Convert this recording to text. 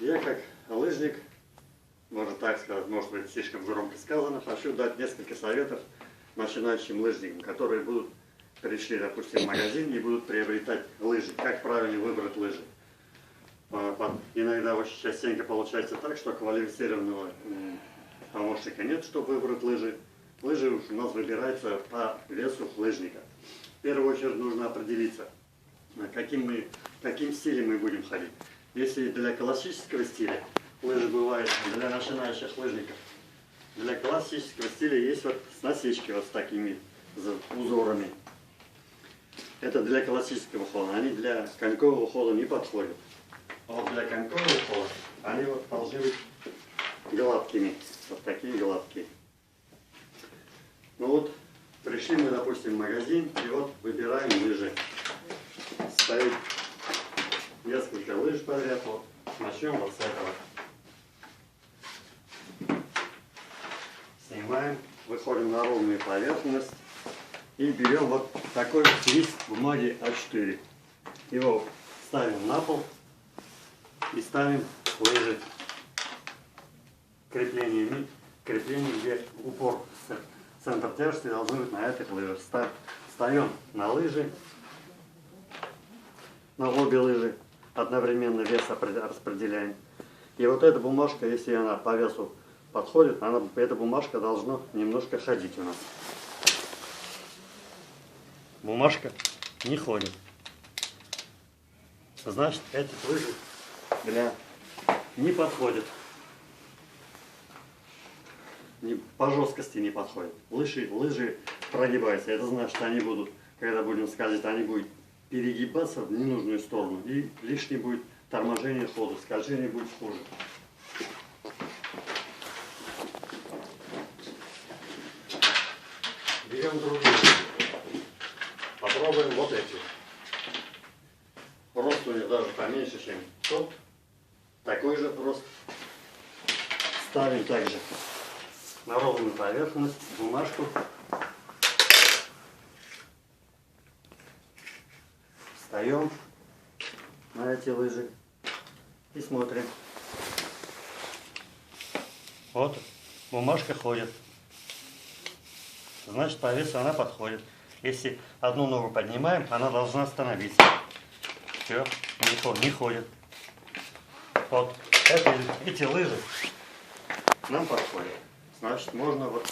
Я как лыжник, можно так сказать, может быть слишком громко сказано, хочу дать несколько советов начинающим лыжникам, которые пришли, допустим, в магазин и будут приобретать лыжи. Как правильно выбрать лыжи? Иногда очень частенько получается так, что квалифицированного помощника нет, чтобы выбрать лыжи. Лыжи у нас выбираются по весу лыжника. В первую очередь нужно определиться, каким стилем мы будем ходить. Если для классического стиля лыжи бывают для начинающих лыжников, для классического стиля есть вот насечки вот с такими узорами. Это для классического хода. Они для конькового хода не подходят. А вот для конькового хода они вот должны быть гладкими. Вот такие гладкие. Ну вот, пришли мы, допустим, в магазин, и вот выбираем лыжи. Стоит несколько лыж подряд. Вот. Начнем вот с этого. Снимаем, выходим на ровную поверхность и берем вот такой лист бумаги А4. Его ставим на пол и ставим лыжи. Крепление, где упор, центр тяжести должен быть на этих лыжах. Встаем на лыжи, на обе лыжи, одновременно вес распределяем. И вот эта бумажка, если она по весу подходит, эта бумажка должна немножко ходить у нас. Бумажка не ходит. Значит, эти лыжи не подходят. По жесткости не подходят. Лыжи прогибаются. Это значит, они будут, когда будем скользить, они будут перегибаться в ненужную сторону. И лишнее будет торможение хода. Скольжение будет хуже. Берем другие. Попробуем вот эти. Рост у них даже поменьше, чем тот. Такой же рост. Ставим также на ровную поверхность бумажку. Встаем на эти лыжи и смотрим. Вот бумажка ходит. Значит, по весу она подходит. Если одну ногу поднимаем, она должна остановиться. Все, не ходит. Вот эти лыжи нам подходят. Значит, можно вот